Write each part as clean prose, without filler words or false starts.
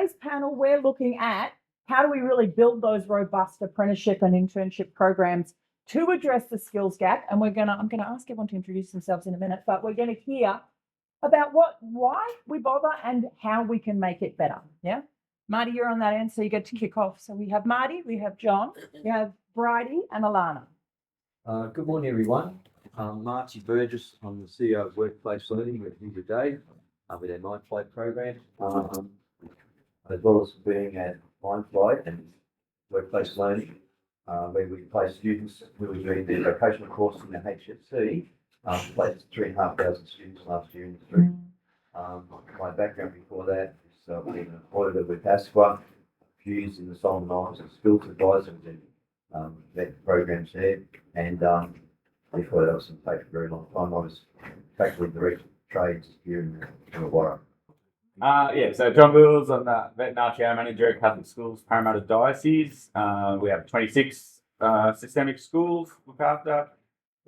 today's panel, we're looking at how do we really build those robust apprenticeship and internship programs to address the skills gap. And I'm going to ask everyone to introduce themselves in a minute, but we're going to hear about why we bother and how we can make it better. Yeah. Marty, you're on that end, so you get to kick off. So we have Marty, we have John, we have Bridie and Alana. Good morning, everyone. I'm Marty Burgess. I'm the CEO of Workplace Learning with you today with our Mindflight program, as well as being at Mindflight and Workplace Learning, where we place students who are doing their vocational course in the HSC. Placed 3,500 students last year in the street. My background before that is being an auditor with ASQA, a few years in the Solomon Islands as skills advisor and that programs there, and before that I was in fact for a very long time. I was faculty director of trades here in Illawarra. So John Wills, I'm the vet and RTO manager at Catholic Schools, Parramatta Diocese. We have 26 systemic schools to look after.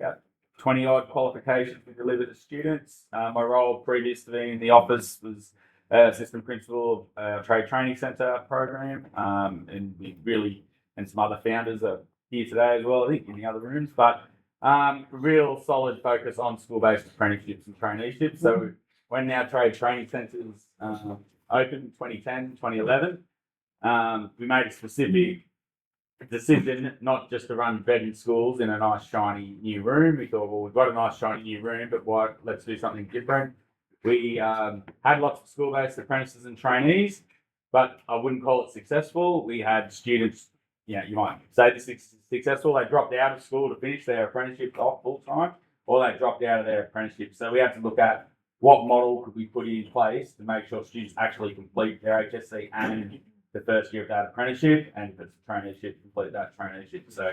Yeah. 20 odd qualifications we deliver to students. My role previous to being in the office was assistant principal of Trade Training Centre program, and we really, and some other founders are here today as well, I think, in the other rooms, but real solid focus on school-based apprenticeships and traineeships. So when our Trade Training Centres opened in 2010, 2011, we made a specific decision not just to run vet in schools in a nice shiny new room. We thought, well, we've got a nice shiny new room, but let's do something different. We had lots of school-based apprentices and trainees, but I wouldn't call it successful. We had students, you might say this is successful. They dropped out of school to finish their apprenticeship off full time, or they dropped out of their apprenticeship. So we had to look at what model could we put in place to make sure students actually complete their HSC and the first year of that apprenticeship, and if it's a traineeship, complete that traineeship. So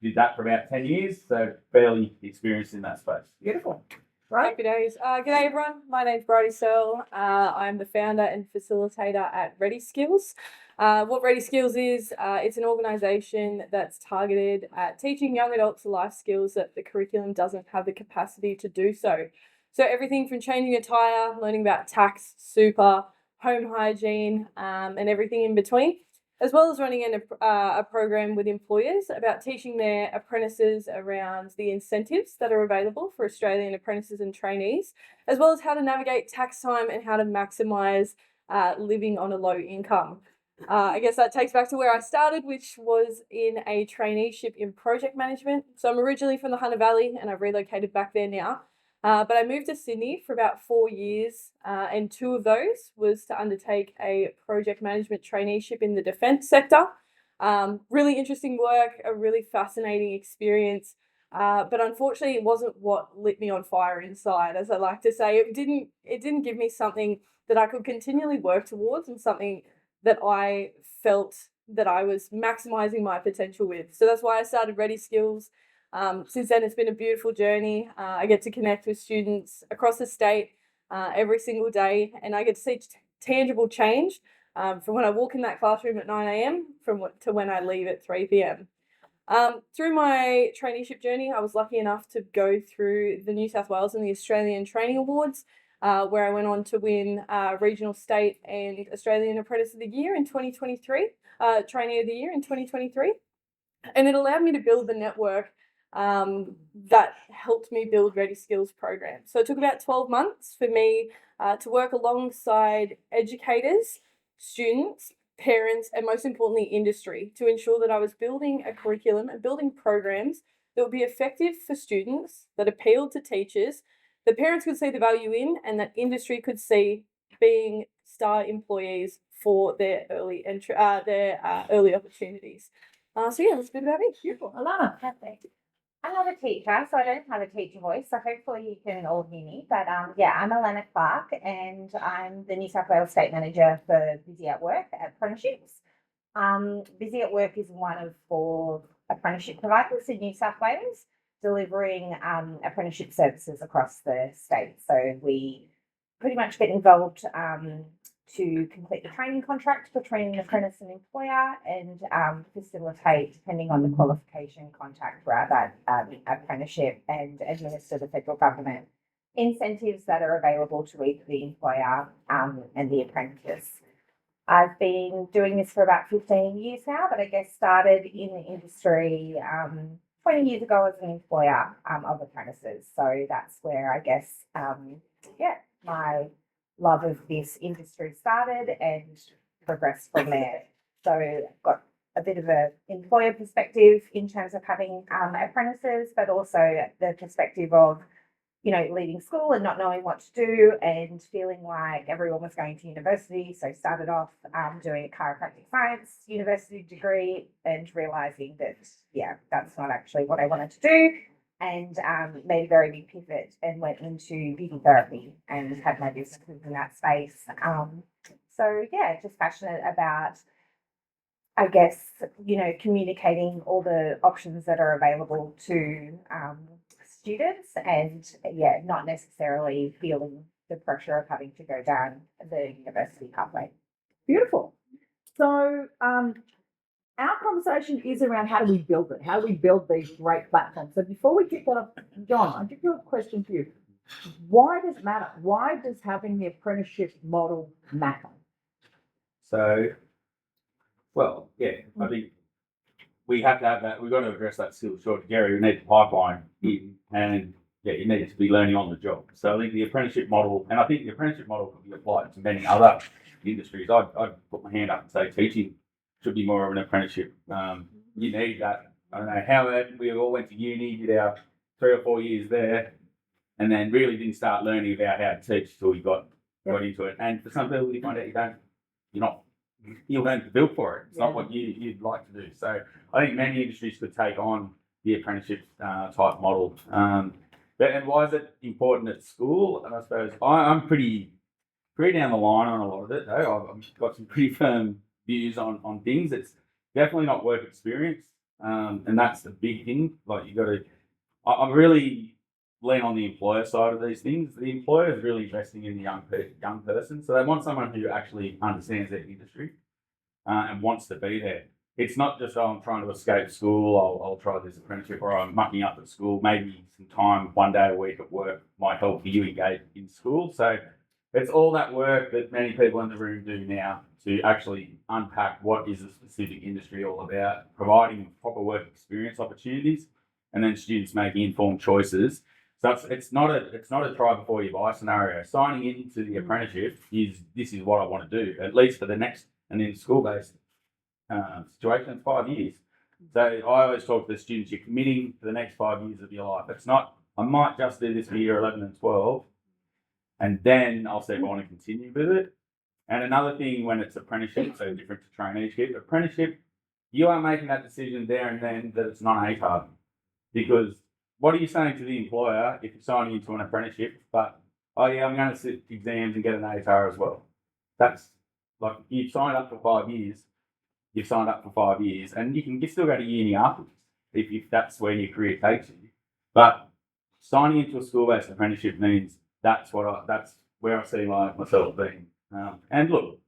did that for about 10 years, so fairly experienced in that space. Beautiful. Right. Happy days. G'day everyone. My name's Bridie Searle. I'm the founder and facilitator at Ready Skills. What Ready Skills is, it's an organisation that's targeted at teaching young adults life skills that the curriculum doesn't have the capacity to do so. So everything from changing a tyre, learning about tax, super, home hygiene, and everything in between, as well as running a program with employers about teaching their apprentices around the incentives that are available for Australian apprentices and trainees, as well as how to navigate tax time and how to maximise living on a low income. I guess that takes back to where I started, which was in a traineeship in project management. So I'm originally from the Hunter Valley and I've relocated back there now. But I moved to Sydney for about 4 years, and 2 of those was to undertake a project management traineeship in the defence sector. Really interesting work, a really fascinating experience, but unfortunately it wasn't what lit me on fire inside, as I like to say. It didn't give me something that I could continually work towards and something that I felt that I was maximising my potential with. So that's why I started Ready Skills. Since then, it's been a beautiful journey. I get to connect with students across the state every single day, and I get to see tangible change from when I walk in that classroom at 9 a.m. to when I leave at 3 p.m. Through my traineeship journey, I was lucky enough to go through the New South Wales and the Australian Training Awards, where I went on to win Regional State and Australian Apprentice of the Year in 2023, Trainee of the Year in 2023. And it allowed me to build the network that helped me build Ready Skills program. So it took about 12 months for me to work alongside educators, students, parents, and most importantly, industry, to ensure that I was building a curriculum and building programs that would be effective for students, that appealed to teachers, that parents could see the value in, and that industry could see being star employees for their early early opportunities. That's a bit about me. Beautiful. Alana. Perfect. I'm not a teacher, so I don't have a teacher voice, so hopefully you can all hear me. But I'm Alana Clark, and I'm the New South Wales State Manager for Busy at Work at Apprenticeships. Busy at Work is one of 4 apprenticeship providers in New South Wales, delivering apprenticeship services across the state. So we pretty much get involved to complete the training contract between an apprentice and employer, and facilitate, depending on the qualification, contact throughout that apprenticeship, and administer the federal government incentives that are available to either the employer and the apprentice. I've been doing this for about 15 years now, but I guess started in the industry 20 years ago as an employer of apprentices. So that's where I guess, my love of this industry started and progressed from there. So I've got a bit of a employer perspective in terms of having apprentices, but also the perspective of leaving school and not knowing what to do and feeling like everyone was going to university. So started off doing a chiropractic science university degree and realizing that, that's not actually what I wanted to do. And made a very big pivot and went into beauty therapy and had my businesses in that space. Just passionate about, I guess, communicating all the options that are available to students and not necessarily feeling the pressure of having to go down the university pathway. Beautiful. So, our conversation is around how do we build it? How do we build these great platforms? So before we kick that up, John, I do have a question for you. Why does it matter? Why does having the apprenticeship model matter? So, well, yeah, I think we have to have that. We've got to address that skills shortage. Gary, we need the pipeline in, and you need to be learning on the job. So I think the apprenticeship model, and I think the apprenticeship model could be applied to many other industries. I'd put my hand up and say teaching should be more of an apprenticeship. You need that. I don't know how we all went to uni, did our 3 or 4 years there, and then really didn't start learning about how to teach till you got into it. And for some people, you find out you don't build for it. It's not what you'd like to do. So I think many industries could take on the apprenticeship type model. And why is it important at school? And I suppose I'm pretty down the line on a lot of it, though. I've got some pretty firm views on things. It's definitely not work experience, and that's the big thing. Like I'm really lean on the employer side of these things. The employer is really investing in the young person, so they want someone who actually understands their industry and wants to be there. It's not just, I'm trying to escape school, I'll try this apprenticeship, or I'm mucking up at school. Maybe some time, one day a week at work might help you engage in school. So it's all that work that many people in the room do now to actually unpack what is a specific industry all about, providing proper work experience opportunities, and then students making informed choices. So it's not a try before you buy scenario. Signing into the apprenticeship this is what I want to do, at least for the next, and in school-based situation, it's 5 years. So I always talk to the students, you're committing for the next 5 years of your life. It's not, I might just do this for year 11 and 12, and then I'll see if I want to continue with it. And another thing when it's apprenticeship, so different to traineeship, apprenticeship, you are making that decision there and then that it's not an ATAR. Because what are you saying to the employer if you're signing into an apprenticeship, but, I'm going to sit exams and get an ATAR as well? That's like, you've signed up for 5 years, you've signed up for 5 years, and you still go to uni afterwards if that's where your career takes you. But signing into a school-based apprenticeship means that's where I see myself being. And look,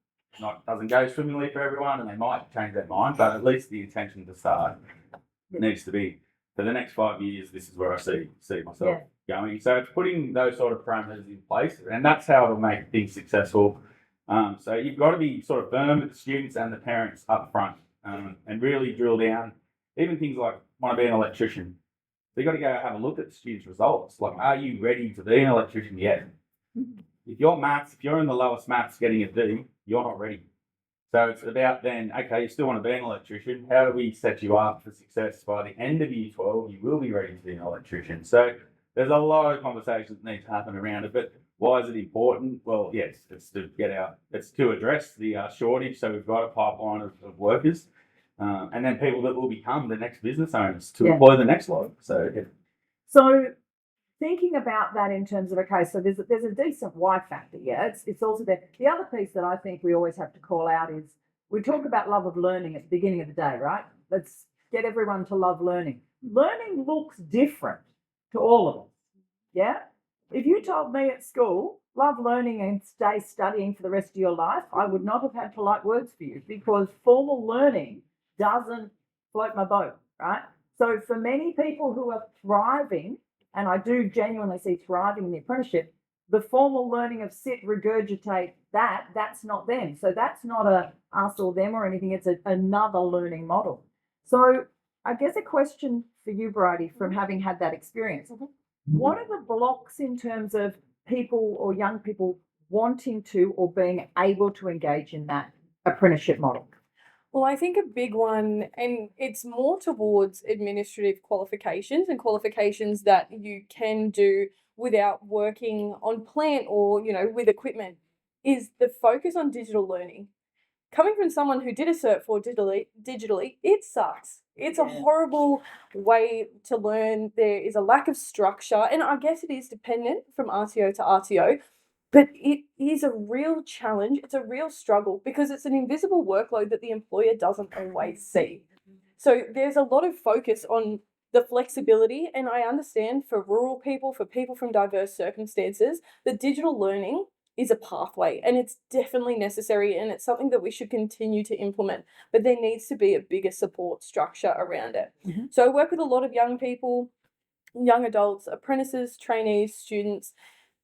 doesn't go swimmingly for everyone, and they might change their mind, but at least the intention to start needs to be, for the next 5 years, this is where I see myself going. So it's putting those sort of parameters in place, and that's how it'll make things successful. So you've got to be sort of firm with the students and the parents up front, and really drill down. Even things like, want to be an electrician. So you've got to go have a look at the students' results. Like, are you ready to be an electrician yet? If you're in the lowest maths getting a D, you're not ready. So it's about then, okay, you still want to be an electrician. How do we set you up for success by the end of year 12? You will be ready to be an electrician. So there's a lot of conversations that need to happen around it. But why is it important? Well, yes, it's to address the shortage. So we've got a pipeline of workers, and then people that will become the next business owners to employ the next lot. So thinking about that in terms of, okay, so there's a decent why factor, it's also there. The other piece that I think we always have to call out is, we talk about love of learning at the beginning of the day, right? Let's get everyone to love learning. Learning looks different to all of us, yeah? If you told me at school, love learning and stay studying for the rest of your life, I would not have had polite words for you, because formal learning doesn't float my boat, right? So for many people who are thriving, and I do genuinely see thriving in the apprenticeship, the formal learning of sit, regurgitate, that's not them. So that's not a us or them or anything. It's another learning model. So I guess a question for you, Bridie, from having had that experience. What are the blocks in terms of people or young people wanting to or being able to engage in that apprenticeship model? Well, I think a big one, and it's more towards administrative qualifications and qualifications that you can do without working on plant or, with equipment, is the focus on digital learning. Coming from someone who did a Cert 4 digitally, it sucks. It's a horrible way to learn. There is a lack of structure, and I guess it is dependent from RTO to RTO. But it is a real challenge. It's a real struggle because it's an invisible workload that the employer doesn't always see. So there's a lot of focus on the flexibility. And I understand for rural people, for people from diverse circumstances, the digital learning is a pathway and it's definitely necessary. And it's something that we should continue to implement. But there needs to be a bigger support structure around it. Mhm. So I work with a lot of young people, young adults, apprentices, trainees, students,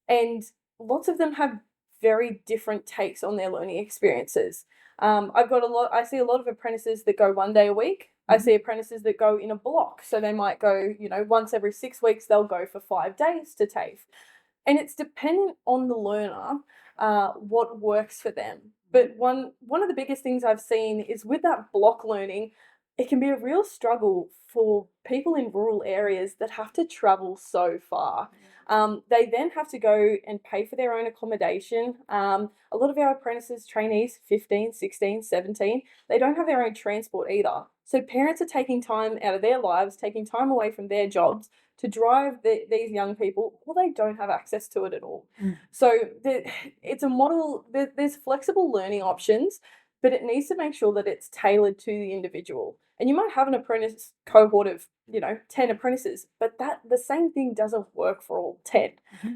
and lots of them have very different takes on their learning experiences. I see a lot of apprentices that go 1 day a week. I see apprentices that go in a block. So they might go, once every 6 weeks, they'll go for 5 days to TAFE. And it's dependent on the learner, what works for them. But one of the biggest things I've seen is with that block learning, it can be a real struggle for people in rural areas that have to travel so far. They then have to go and pay for their own accommodation. A lot of our apprentices, trainees, 15, 16, 17, they don't have their own transport either. So parents are taking time out of their lives, taking time away from their jobs to drive these young people, well, they don't have access to it at all. So it's a model, there's flexible learning options, but it needs to make sure that it's tailored to the individual. And you might have an apprentice cohort of, 10 apprentices, but the same thing doesn't work for all 10.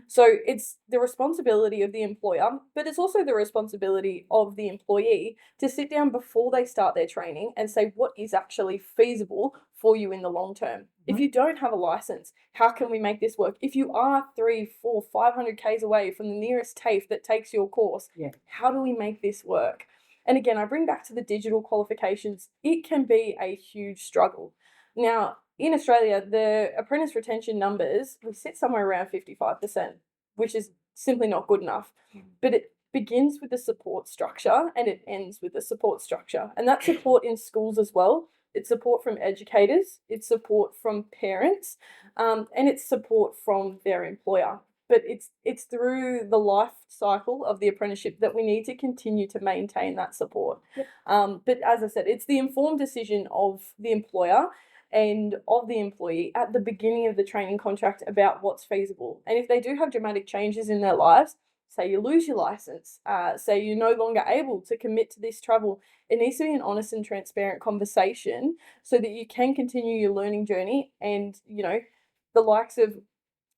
So it's the responsibility of the employer, but it's also the responsibility of the employee to sit down before they start their training and say what is actually feasible for you in the long term. If you don't have a license, how can we make this work? If you are 3, 4, 500 Ks away from the nearest TAFE that takes your course, how do we make this work? And again, I bring back to the digital qualifications, it can be a huge struggle. Now, in Australia, the apprentice retention numbers, we sit somewhere around 55%, which is simply not good enough. But it begins with the support structure and it ends with the support structure. And that support in schools as well. It's support from educators, it's support from parents, and it's support from their employer. But it's through the life cycle of the apprenticeship that we need to continue to maintain that support. But as I said, it's the informed decision of the employer and of the employee at the beginning of the training contract about what's feasible. And if they do have dramatic changes in their lives, say you lose your license, say you're no longer able to commit to this travel, it needs to be an honest and transparent conversation so that you can continue your learning journey. And, the likes of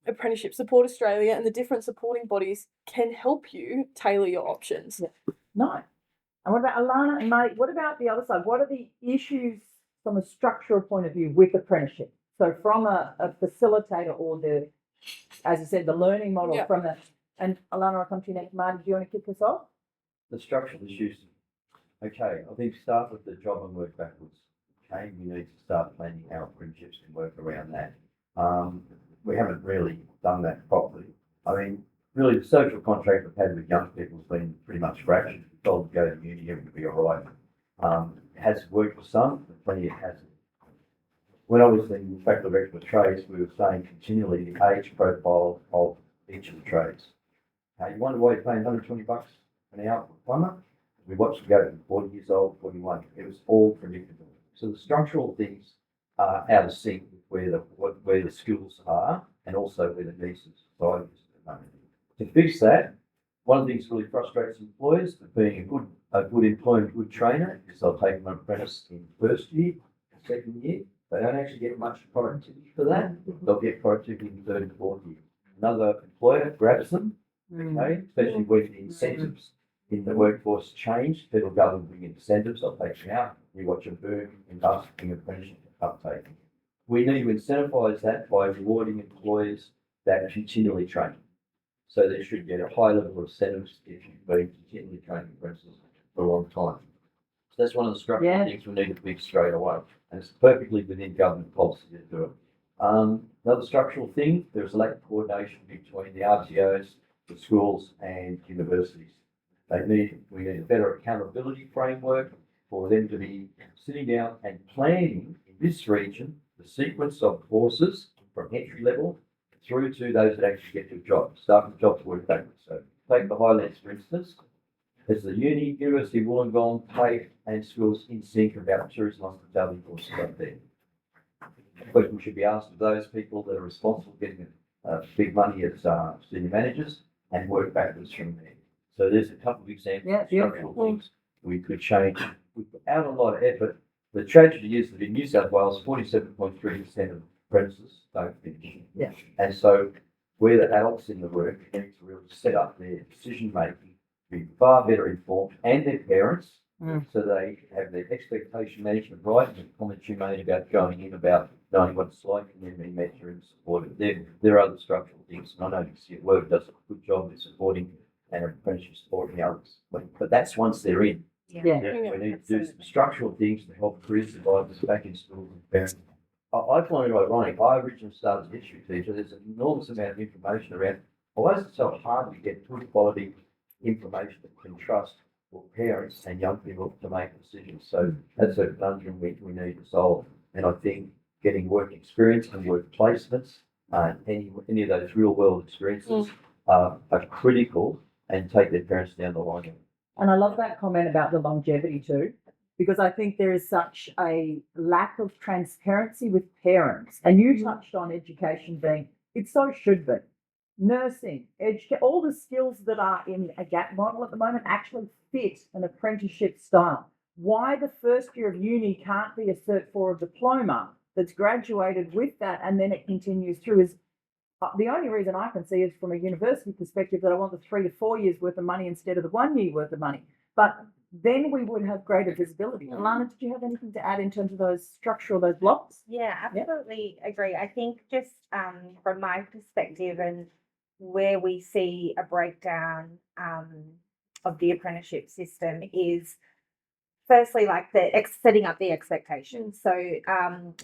Apprenticeship Support Australia and the different supporting bodies can help you tailor your options. No. And what about Alana and Mate? What about the other side? What are the issues from a structural point of view with apprenticeship? So from a facilitator or as you said, the learning model from the, and Alana, I'll come to you next. Marty, do you want to kick us off? The structural issues. Okay, I think start with the job and work backwards. Okay, we need to start planning our apprenticeships and work around that. We haven't really done that properly. I mean, really, the social contract we've had with young people has been pretty much scratched. We're told to go to uni, everything will be all right. It has worked for some, but plenty it hasn't. When I was in Faculty of Electrical Trades, we were saying continually the age profile of each of the trades. You wonder why you're paying $120 an hour for a plumber? We watched them go from 40 years old, 41. It was all predictable. So the structural things are out of sync with where the skills are and also where the needs of society is at the moment. To fix that, one of the things that really frustrates employers for being a good employer and good trainer is they'll take an apprentice in first year, second year. They don't actually get much productivity for that. They'll get productivity in third and fourth year. Another employer grabs them, okay, especially when the incentives in the workforce change. Federal government bring incentives, they'll take them out. You watch a boom in busting apprenticeship uptake. We need to incentivise that by rewarding employers that continually train. So they should get a high level of incentives if you've been continually training apprentices for a long time. So that's one of the structural Yeah. things we need to fix straight away, and it's perfectly within government policy to do it. Another structural thing, there's a lack of coordination between the RTOs, the schools and universities. We need a better accountability framework for them to be sitting down and planning in this region the sequence of courses from entry level through to those that actually get to jobs, start with jobs work backwards. So take the Highlands, for instance. There's the University of Wollongong, TAFE and schools in sync about tourism hospitality courses up there. The question should be asked of those people that are responsible for getting big money as senior managers and work backwards from there. So there's a couple of examples Yeah, of beautiful. structural things we could change without a lot of effort. The tragedy is that in New South Wales, 47.3% of apprentices don't finish. Yeah. And so we're the adults in the work need to really set up their decision making to be far better informed and their parents so they have their expectation management right. And the comments you made about going in about knowing what it's like and then being mentored and supported. There are other structural things. And I know you work does a good job in supporting and apprenticeship supporting others. But that's once they're in. Yeah. We need to do some structural things to help career survivors back in schools and parents. I find it ironic. I originally started as a history teacher. There's an enormous amount of information around. Why is it so hard to get good quality information that can trust for parents and young people to make decisions? So that's a conundrum we need to solve. And I think getting work experience and work placements, any of those real world experiences are critical and take their parents down the line. And I love that comment about the longevity too, because I think there is such a lack of transparency with parents. And you touched on education being, it so should be. Nursing, all the skills that are in a GAP model at the moment actually fit an apprenticeship style. Why the first year of uni can't be a Cert 4 diploma that's graduated with that and then it continues through is the only reason I can see is from a university perspective that I want the 3 to 4 years worth of money instead of the 1 year worth of money. But then we would have greater visibility. Alana, did you have anything to add in terms of those structural, those blocks? Yeah, absolutely agree. I think just from my perspective and where we see a breakdown of the apprenticeship system is firstly like setting up the expectations. So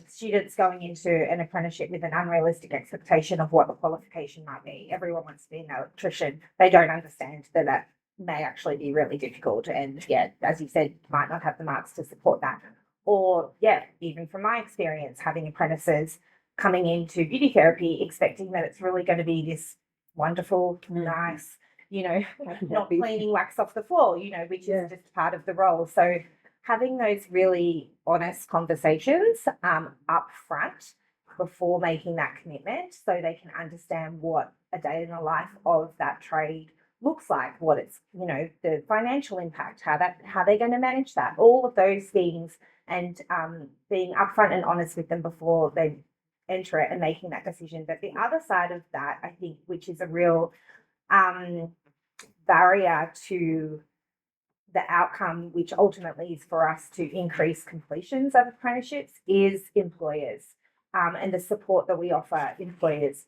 students going into an apprenticeship with an unrealistic expectation of what the qualification might be. Everyone wants to be an electrician. They don't understand that may actually be really difficult and as you said, might not have the marks to support that. Or even from my experience having apprentices coming into beauty therapy expecting that it's really going to be this wonderful, nice, not cleaning wax off the floor, which is just part of the role. So having those really honest conversations up front before making that commitment so they can understand what a day in the life of that trade looks like, what it's, the financial impact, how they're going to manage that, all of those things, and being upfront and honest with them before they enter it and making that decision. But the other side of that, I think, which is a real barrier to the outcome, which ultimately is for us to increase completions of apprenticeships, is employers and the support that we offer employers.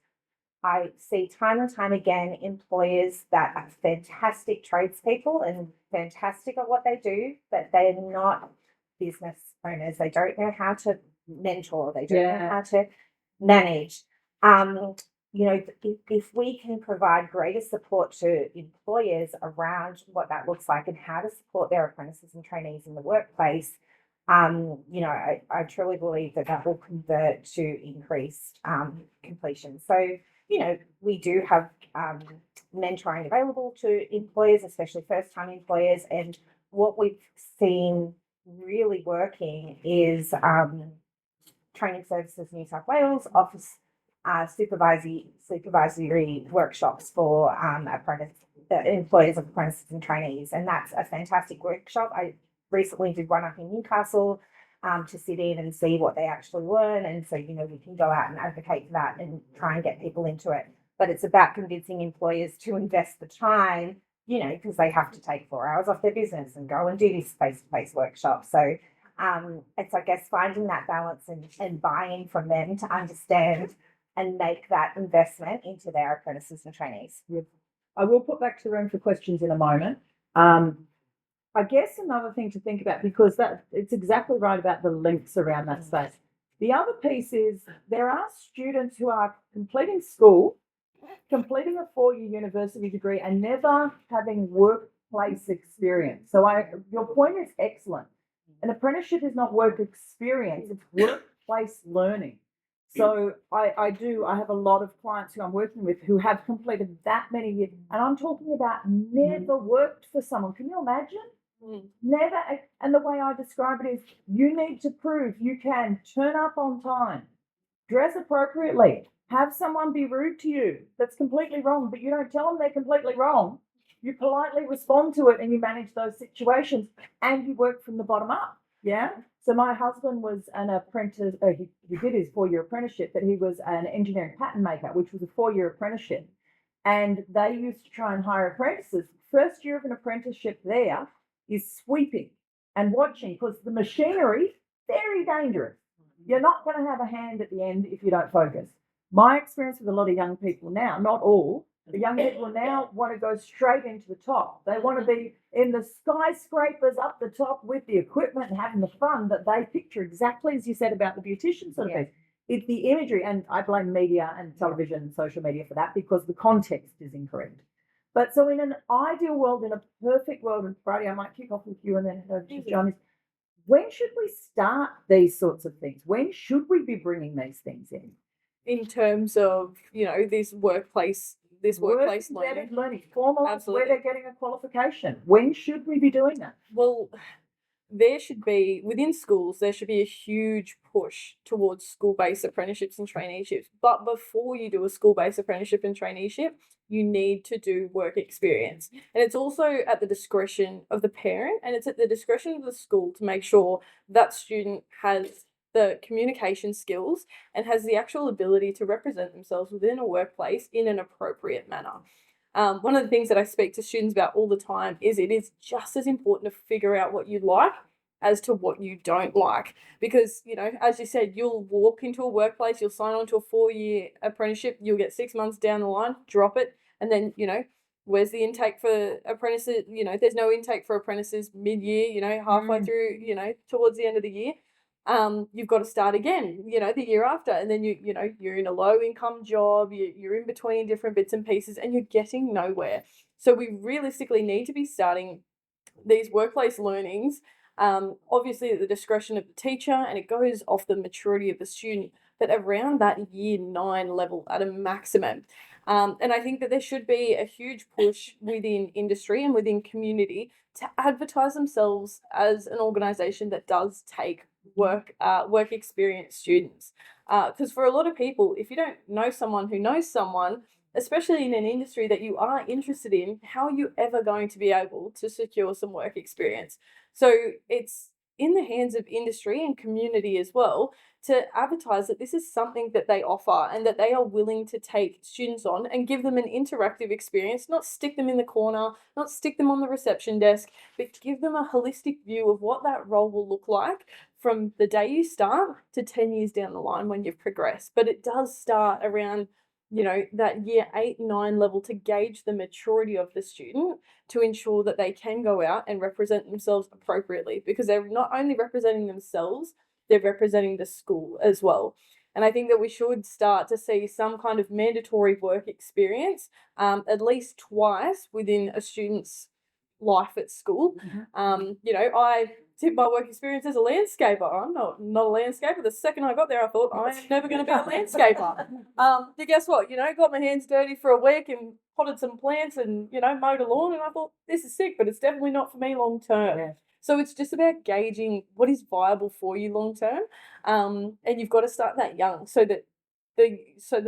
I see time and time again employers that are fantastic tradespeople and fantastic at what they do, but they're not business owners. They don't know how to mentor. They don't know how to manage. If we can provide greater support to employers around what that looks like and how to support their apprentices and trainees in the workplace, I truly believe that will convert to increased completion. So, we do have mentoring available to employers, especially first-time employers. And what we've seen really working is Training Services New South Wales offers supervisory workshops for employers of apprentices and trainees, and that's a fantastic workshop. I recently did one up in Newcastle to sit in and see what they actually learn, and so we can go out and advocate for that and try and get people into it. But it's about convincing employers to invest the time, because they have to take 4 hours off their business and go and do this face-to-face workshop. So it's, I guess, finding that balance and buying from them to understand and make that investment into their apprentices and trainees. I will put back to the room for questions in a moment. I guess another thing to think about, because that it's exactly right about the links around that space. The other piece is there are students who are completing school, completing a 4-year university degree and never having workplace experience. So your point is excellent. An apprenticeship is not work experience, it's workplace learning. So I have a lot of clients who I'm working with who have completed that many years, and I'm talking about never worked for someone. Can you imagine? Never. And the way I describe it is you need to prove you can turn up on time, dress appropriately, have someone be rude to you. That's completely wrong, but you don't tell them they're completely wrong. You politely respond to it and you manage those situations and you work from the bottom up. Yeah. So my husband was an apprentice. He did his 4-year apprenticeship, but he was an engineering pattern maker, which was a 4-year apprenticeship. And they used to try and hire apprentices. First year of an apprenticeship there is sweeping and watching, because the machinery, very dangerous. You're not going to have a hand at the end if you don't focus. My experience with a lot of young people now, not all, the young people now want to go straight into the top. They want to be in the skyscrapers up the top with the equipment and having the fun that they picture, exactly as you said about the beautician sort of thing. It's the imagery, and I blame media and television and social media for that because the context is incorrect. But so in an ideal world, in a perfect world, and Brady, I might kick off with you and then head over to John, when should we start these sorts of things? When should we be bringing these things in terms of, this workplace learning. Formal, where they're getting a qualification. When should we be doing that? Well, there should be, within schools, there should be a huge push towards school-based apprenticeships and traineeships. But before you do a school-based apprenticeship and traineeship, you need to do work experience. And it's also at the discretion of the parent, and it's at the discretion of the school to make sure that student has the communication skills and has the actual ability to represent themselves within a workplace in an appropriate manner. One of the things that I speak to students about all the time is it is just as important to figure out what you like as to what you don't like. Because, as you said, you'll walk into a workplace, you'll sign on to a 4-year apprenticeship, you'll get 6 months down the line, drop it, and then, where's the intake for apprentices? There's no intake for apprentices mid-year, halfway through, towards the end of the year. You've got to start again, the year after, and then you're in a low income job, you're in between different bits and pieces, and you're getting nowhere. So we realistically need to be starting these workplace learnings, obviously at the discretion of the teacher, and it goes off the maturity of the student, but around that year 9 level at a maximum. And I think that there should be a huge push within industry and within community to advertise themselves as an organisation that does take work experience students. Because for a lot of people, if you don't know someone who knows someone, especially in an industry that you are interested in, how are you ever going to be able to secure some work experience? So it's in the hands of industry and community as well to advertise that this is something that they offer and that they are willing to take students on and give them an interactive experience, not stick them in the corner, not stick them on the reception desk, but give them a holistic view of what that role will look like from the day you start to 10 years down the line when you've progressed. But it does start around, that year 8, 9 level to gauge the maturity of the student to ensure that they can go out and represent themselves appropriately, because they're not only representing themselves, they're representing the school as well. And I think that we should start to see some kind of mandatory work experience at least twice within a student's life at school. I did my work experience as a landscaper. I'm not a landscaper. The second I got there, I thought, I'm never going to be a landscaper. But guess what? Got my hands dirty for a week and potted some plants and, mowed a lawn. And I thought, this is sick, but it's definitely not for me long term. Yeah. So it's just about gauging what is viable for you long term. And you've got to start that young so that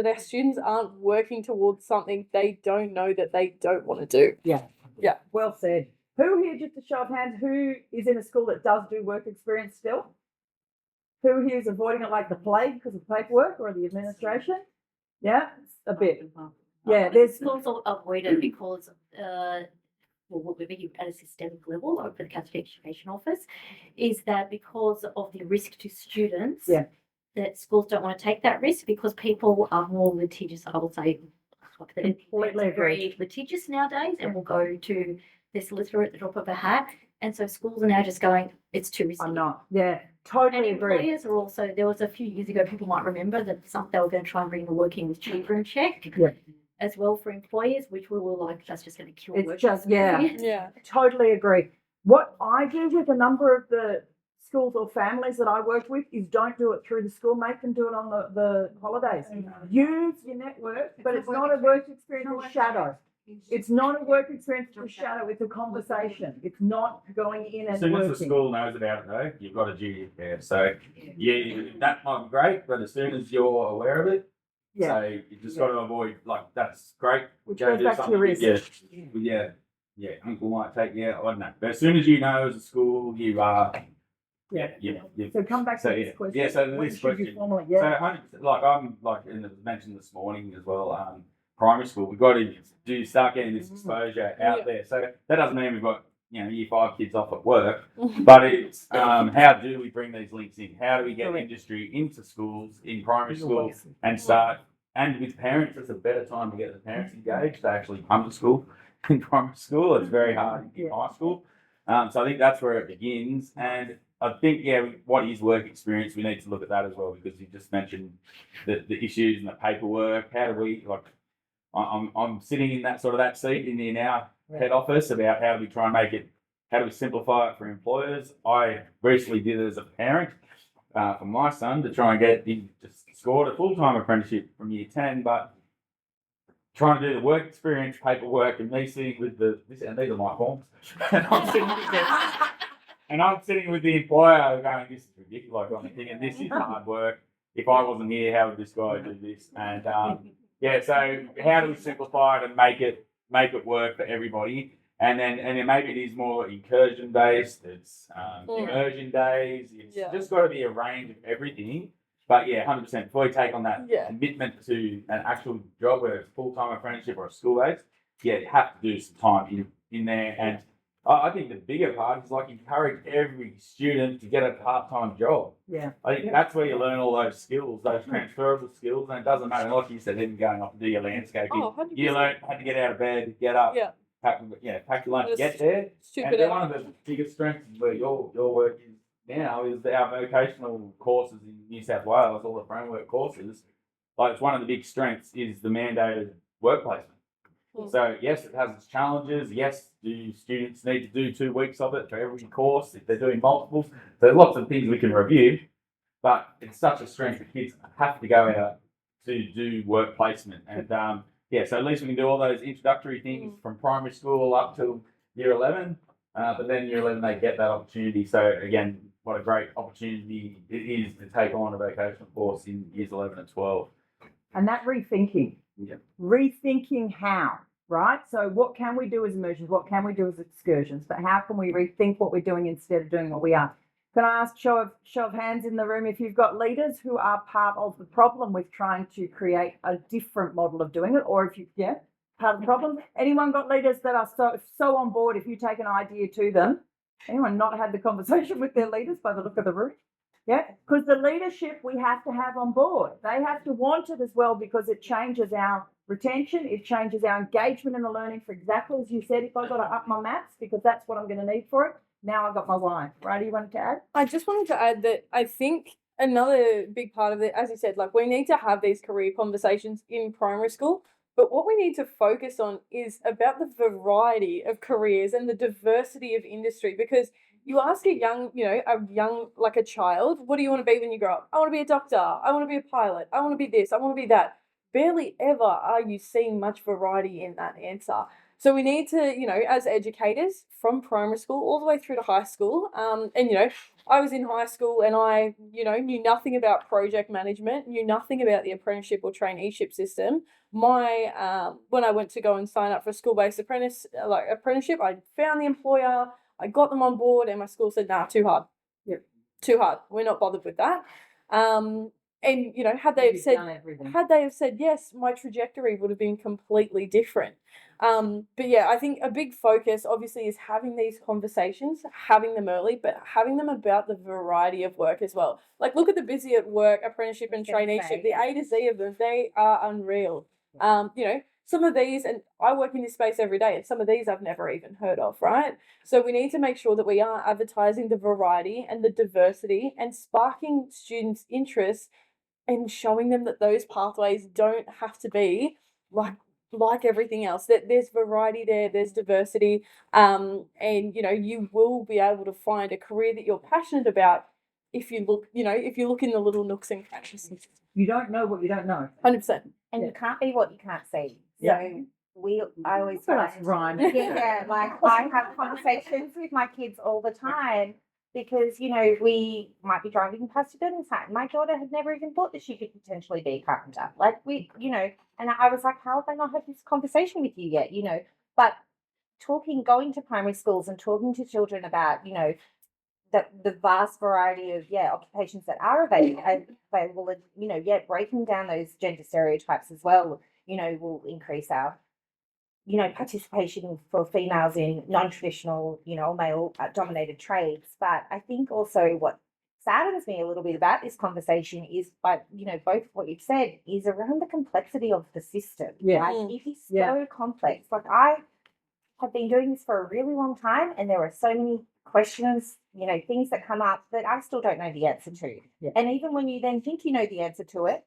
our students aren't working towards something they don't know that they don't want to do. Yeah. Yeah. Well said. Who here, just a show of hands, who is in a school that does do work experience still? Who here is avoiding it like the plague because of paperwork or the administration? Yeah, a bit. Yeah, there's schools avoid it because we're being at a systemic level over the Catholic Education Office, is that because of the risk to students, that schools don't want to take that risk because people are more litigious, I will say, like the parents Completely are agree. very litigious nowadays and will go to their solicitor at the drop of a hat. And so schools are now just going, it's too risky. I'm not. Yeah, And totally agree. employers are also, there was a few years ago, people might remember that they were going to try and bring the working with children check Yeah. as well for employers, which we were like, that's just going to kill It's work just- yeah. experience. Yeah. Totally agree. What I do with a number of the schools or families that I work with is don't do it through the school, make them do it on the holidays. Use your network, but it's not a work experience, it's shadow. It's not a work experience, it's a shadow, it's a conversation. It's not going in As and soon as the working. school knows about it though, you've got a duty there. So yeah, that might be great, but as soon as you're aware of it, Yeah, so you just got to avoid, like, that's great. which Go goes do back to something. your risk. Yeah, uncle might take you out, I don't know. But as soon as you know as a school, you are, Yeah. yeah. So come back So, to yeah. this question. Yeah, so When this should you question. formally- So yeah, 100%, like I'm like, and it was mentioned this morning as well, primary school, we've got to start getting this exposure out Yeah. there. So that doesn't mean we've got, year 5 kids off at work, but it's how do we bring these links in? How do we get Correct. industry into schools, in primary school, and start, and with parents, it's a better time to get the parents engaged to actually come to school. In primary school, it's very hard in Yeah. high school. So I think that's where it begins. And I think, what is work experience? We need to look at that as well, because you just mentioned the issues and the paperwork. How do we, like, I'm sitting in that seat in our head office about how do we try and how do we simplify it for employers. I recently did it as a parent for my son to try and just scored a full-time apprenticeship from year 10, but trying to do the work experience paperwork and me sitting with and these are my forms. And I'm sitting with the employer going, this is ridiculous. I'm thinking, this is hard work. If I wasn't here, how would this guy do this? And so how do we simplify it and make it work for everybody? And then maybe it is more incursion based. It's immersion days. It's Yeah. just got to be a range of everything. But 100%. Before you take on that Yeah. commitment to an actual job, whether it's full-time apprenticeship or a school base, you have to do some time in there. And I think the bigger part is like encourage every student to get a part-time job. yeah. I think that's where you learn all those skills, those transferable skills, and it doesn't matter, like you said, even going off to do your landscaping. Oh, 100%. You learn how to get out of bed, get up, Yeah. pack your lunch, Just get there. Stupid. And then one of the biggest strengths where your work is now is our vocational courses in New South Wales, all the framework courses. Like, it's one of the big strengths is the mandated work placement. Mm. So yes, it has its challenges. Yes, do students need to do 2 weeks of it for every course if they're doing multiples? There's lots of things we can review, but it's such a strength that kids have to go out to do work placement. And so at least we can do all those introductory things from primary school up to year 11. But then year 11 they get that opportunity. So again, what a great opportunity it is to take on a vocational course in years 11 and 12. And that rethinking. Yeah. Rethinking how, right? So what can we do as immersions? What can we do as excursions? But how can we rethink what we're doing instead of doing what we are? Can I ask show of hands in the room if you've got leaders who are part of the problem with trying to create a different model of doing it, or if you, part of the problem? Anyone got leaders that are so on board if you take an idea to them? Anyone not had the conversation with their leaders by the look of the room? Yeah, because the leadership we have to have on board. They have to want it as well, because it changes our retention, it changes our engagement in the learning, for exactly as you said, if I've got to up my maths because that's what I'm going to need for it, now I've got my why. Right, you wanted to add? I just wanted to add that I think another big part of it, as you said, like we need to have these career conversations in primary school, but what we need to focus on is about the variety of careers and the diversity of industry, because you ask a young, like a child, what do you want to be when you grow up? I want to be a doctor. I want to be a pilot. I want to be this. I want to be that. Barely ever are you seeing much variety in that answer. So we need to, as educators from primary school all the way through to high school, I was in high school and I, knew nothing about project management, knew nothing about the apprenticeship or traineeship system. When I went to go and sign up for a school-based apprenticeship, I found the employer, I got them on board, and my school said, nah, too hard. Yep. Too hard. We're not bothered with that. And had they have said yes, my trajectory would have been completely different. But yeah, I think a big focus obviously is having these conversations, having them early, but having them about the variety of work as well. Like, look at the Busy at Work apprenticeship and traineeship, the A to Z of them, they are unreal. some of these, and I work in this space every day, and some of these I've never even heard of, right? So we need to make sure that we are advertising the variety and the diversity and sparking students' interest and showing them that those pathways don't have to be like everything else. That there's variety there, there's diversity, and you will be able to find a career that you're passionate about if you look, if you look in the little nooks and crannies. You don't know what you don't know. 100%. And Yeah. you can't be what you can't see. Yeah. So I always So that's find- rhyme. yeah, like I have conversations with my kids all the time because, we might be driving past a building site. My daughter had never even thought that she could potentially be a carpenter. Like and I was like, how have I not had this conversation with you yet? But going to primary schools and talking to children about, the vast variety of occupations that are available and breaking down those gender stereotypes as well will increase our participation for females in non-traditional male dominated trades. But I think also what saddens me a little bit about this conversation is both what you've said is around the complexity of the system. Yeah. Like, it is so Yeah. complex. Like, I have been doing this for a really long time, and there are so many questions, things that come up that I still don't know the answer to. Yeah. And even when you then think you know the answer to it,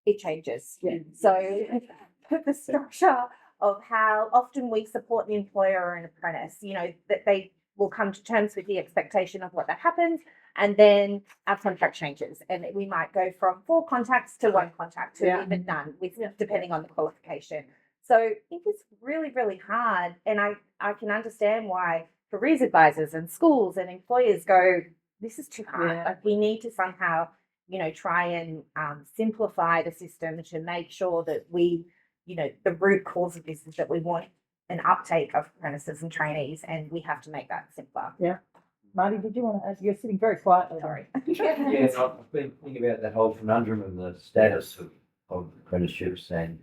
it changes. Yeah. So the structure of how often we support the employer or an apprentice, that they will come to terms with the expectation of what that happens, and then our contract changes, and we might go from 4 contacts to 1 contact to Yeah. even none, depending on the qualification. So I think it's really, really hard, and I can understand why careers advisors and schools and employers go, this is too hard. Yeah. Like, we need to somehow, try and simplify the system to make sure that we, the root cause of this is that we want an uptake of apprentices and trainees, and we have to make that simpler. Marty, did you want to ask? You're sitting very quietly. Sorry. Yeah, I've been thinking about that whole conundrum and the status of apprenticeships and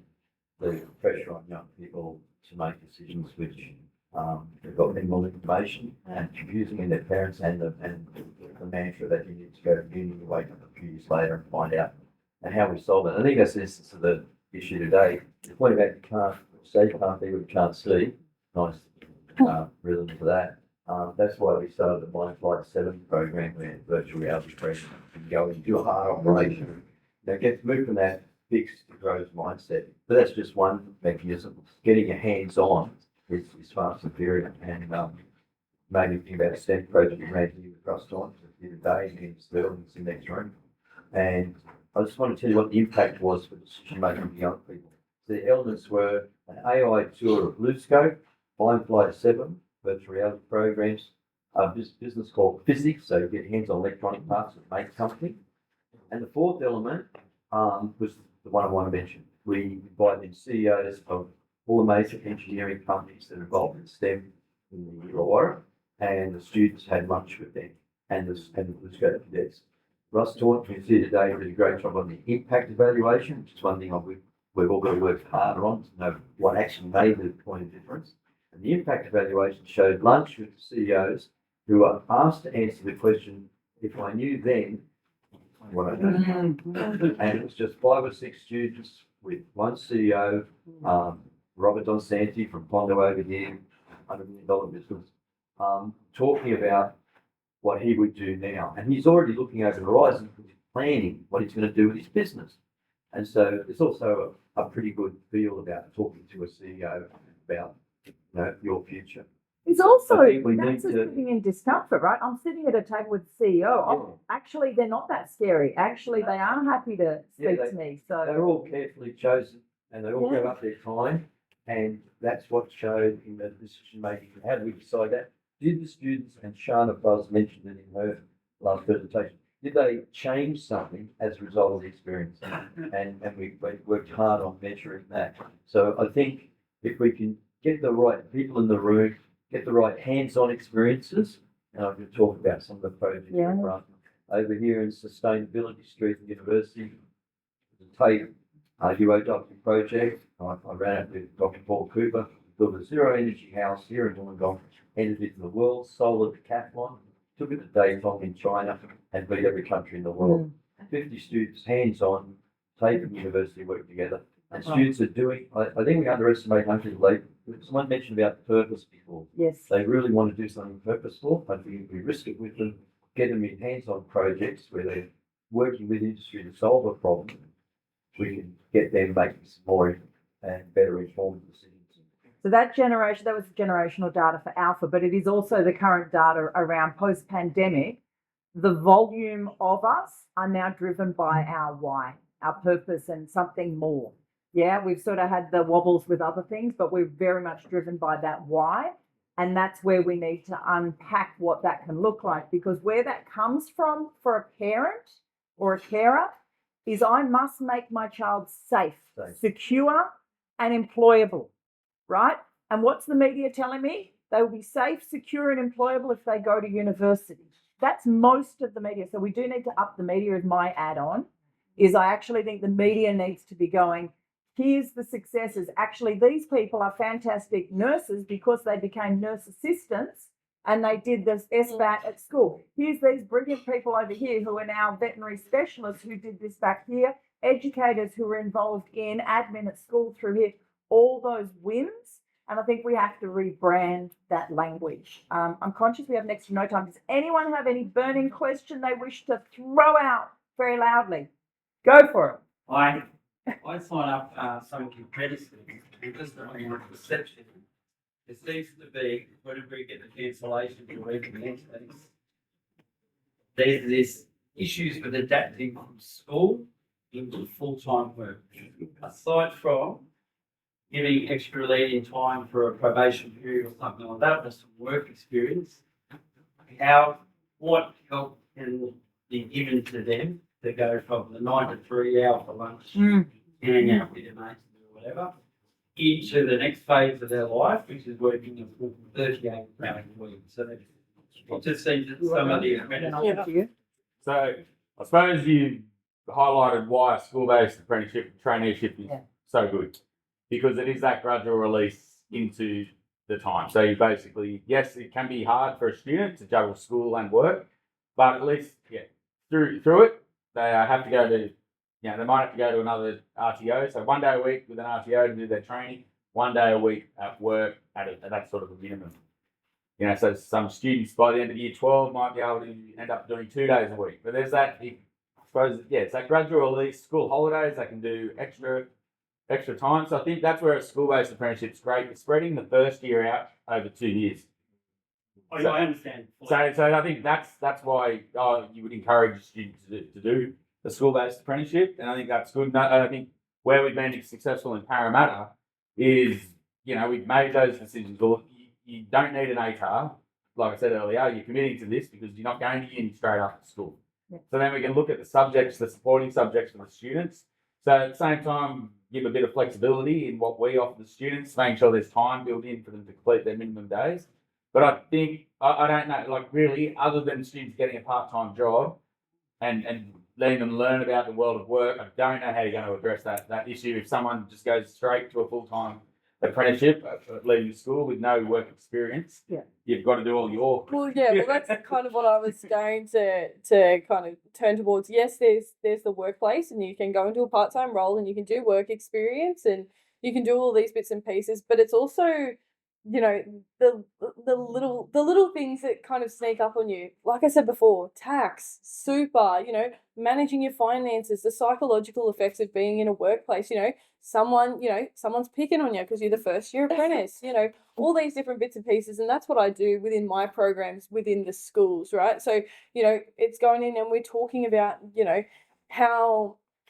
the pressure on young people to make decisions which have got minimal information and confusing in their parents, and the mantra that you need to go to uni and wake up a few years later and find out, and how we solve it. I think that's the essence of the issue today. The point about you can't say you can't be what you can't see. Nice rhythm for that. That's why we started the Mind Flight 7 program, where virtual reality training can go and do a hard operation. Get move from that fixed to growth mindset. But that's just one mechanism. Getting your hands on is far superior. And maybe think about a STEM project you ran here across time today in Sterling's in next room. And I just want to tell you what the impact was for decision making for young people. The elements were an AI tour of BlueScope, Mind Flight 7, virtual reality programs, this business called Physics, so you get hands on electronic parts that make something. And the fourth element was the one I want to mention. We invited in CEOs of all the major engineering companies that are involved in STEM in the Illawarra, and the students had lunch with them and the BlueScope cadets. Russ taught me here today, did a great job on the impact evaluation, which is one thing we've all got to work harder on to know what actually made the point of difference. And the impact evaluation showed lunch with the CEOs who were asked to answer the question, if I knew then what I know now. And it was just 5 or 6 students with one CEO, Robert Don Santi from Pondo over here, $100 million business, talking about what he would do now. And he's already looking over the horizon, planning what he's going to do with his business. And so it's also a pretty good feel about talking to a CEO about your future. It's also, I think we that's need just to- sitting in discomfort, right? I'm sitting at a table with the CEO. Oh, actually, they're not that scary. Actually, they are happy to Yeah, speak to me. So They're all carefully chosen and they all Yeah. give up their time. And that's what showed in the decision making. How do we decide that? Did the students, and Shana Buzz mentioned it in her last presentation, did they change something as a result of the experience? And we worked hard on measuring that. So I think if we can get the right people in the room, get the right hands-on experiences, and I can talk about some of the projects Yeah. we've run over here in Sustainability Street University, the TAFE UOW project. I ran it with Dr. Paul Cooper, built a zero energy house here in Wollongong, entered it in the world, solar decathlon, took it to Daytong in China, and beat every country in the world. 50 students, hands-on, TAFE and university work together. And students are doing, I think we underestimate how much they, someone mentioned about purpose before. Yes. They really want to do something purposeful, but we risk it with them, get them in hands-on projects where they're working with industry to solve a problem. We can get them making some more and better informed decisions. So that was generational data for Alpha, but it is also the current data around post-pandemic. The volume of us are now driven by our why, our purpose, and something more. Yeah, we've sort of had the wobbles with other things, but we're very much driven by that why. And that's where we need to unpack what that can look like, because where that comes from for a parent or a carer is I must make my child safe, secure, and employable, right? And what's the media telling me? They will be safe, secure, and employable if they go to university. That's most of the media. So we do need to up the media as my add-on, is I actually think the media needs to be going, here's the successes. Actually, these people are fantastic nurses because they became nurse assistants and they did this SBAT at school. Here's these brilliant people over here who are now veterinary specialists who did this back here, educators who were involved in admin at school through here, all those wins. And I think we have to rebrand that language. I'm conscious we have next to no time. Does anyone have any burning question they wish to throw out very loudly? Go for it. I sign up some competitors because on your perception, it seems to be whenever we get the cancellation or even meetings, there's issues with adapting from school into full-time work. Aside from giving extra lead in time for a probation period or something like that, or some work experience, what help can be given to them to go from the 9 to 3 hour for lunch, hang out with your mates or whatever, into the next phase of their life, which is working a full 38 hour week. So it just seems that some of the apprentices. So I suppose you highlighted why a school-based apprenticeship traineeship is so good, because it is that gradual release into the time. So you basically, yes, it can be hard for a student to juggle school and work, but at least through it, they have to go to, they might have to go to another RTO. So 1 day a week with an RTO to do their training, 1 day a week at work at that sort of a minimum. So some students by the end of year 12 might be able to end up doing 2 days a week. But there's that, I suppose, it's that gradual release. School holidays, they can do extra time. So I think that's where a school-based apprenticeship is great. It's spreading the first year out over 2 years. I understand. So I think that's why you would encourage students to do the school-based apprenticeship, and I think that's good. And I think where we've been successful in Parramatta is, we've made those decisions. You don't need an ATAR, like I said earlier. You're committing to this because you're not going to uni straight after school. Yeah. So then we can look at the subjects, the supporting subjects for the students. So at the same time, give a bit of flexibility in what we offer the students, making sure there's time built in for them to complete their minimum days. But I think, I don't know, really, other than students getting a part-time job and letting them learn about the world of work, I don't know how you're going to address that issue. If someone just goes straight to a full-time apprenticeship leaving school with no work experience, you've got to do all your... Well, that's kind of what I was going to kind of turn towards. Yes, there's the workplace, and you can go into a part-time role and you can do work experience and you can do all these bits and pieces, but it's also, the little things that kind of sneak up on you. Like I said before, tax, super, managing your finances, the psychological effects of being in a workplace, someone's picking on you because you're the first year apprentice, all these different bits and pieces. And that's what I do within my programs within the schools, right? So, it's going in and we're talking about,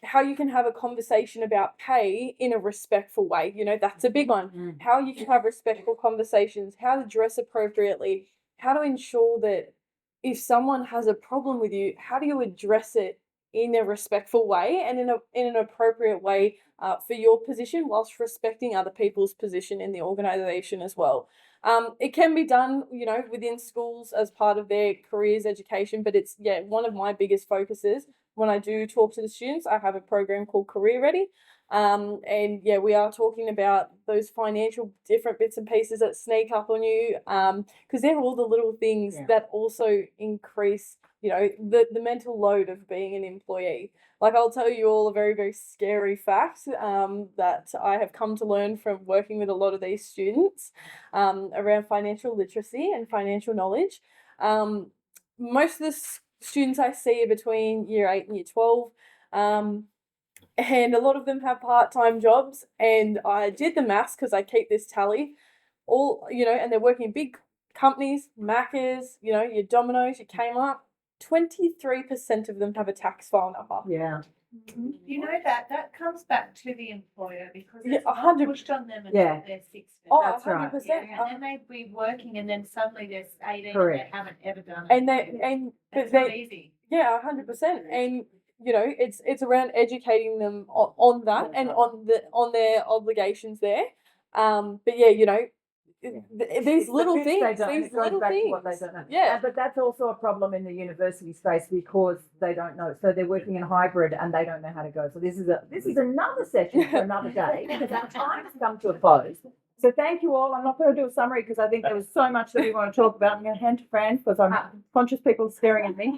how you can have a conversation about pay in a respectful way. That's a big one. How you can have respectful conversations, how to dress appropriately, how to ensure that if someone has a problem with you, how do you address it in a respectful way and in an appropriate way for your position, whilst respecting other people's position in the organisation as well. It can be done, within schools as part of their careers education, but it's one of my biggest focuses. When I do talk to the students, I have a program called Career Ready. We are talking about those financial different bits and pieces that sneak up on you, because they're all the little things that also increase you know, the mental load of being an employee. Like, I'll tell you all a very, very scary fact that I have come to learn from working with a lot of these students around financial literacy and financial knowledge. Most of the students I see are between year 8 and year 12. And a lot of them have part-time jobs, and I did the maths because I keep this tally. All, you know, and they're working in big companies, Macca's, you know, your Domino's, your Kmart. 23% of them have a tax file number. Yeah. You know that comes back to the employer because Yeah, it's not 100 pushed on them Yeah. until they're 16. Oh, That's right. 100%. Yeah, and then they'd be working, and then suddenly they're 18 Correct. and they haven't ever done it. But It's not they, easy. yeah, 100%. And you know, it's around educating them on that and on their obligations there. But yeah, you know, these little They things, don't, these it goes little back to things. what they don't know. Yeah. But that's also a problem in the university space because they don't know. So they're working in hybrid and they don't know how to go. So this is another session for another day because our time has come to a close. So thank you all. I'm not going to do a summary because I think there was so much that we want to talk about. I'm going to hand to Fran because I'm conscious people are staring at me.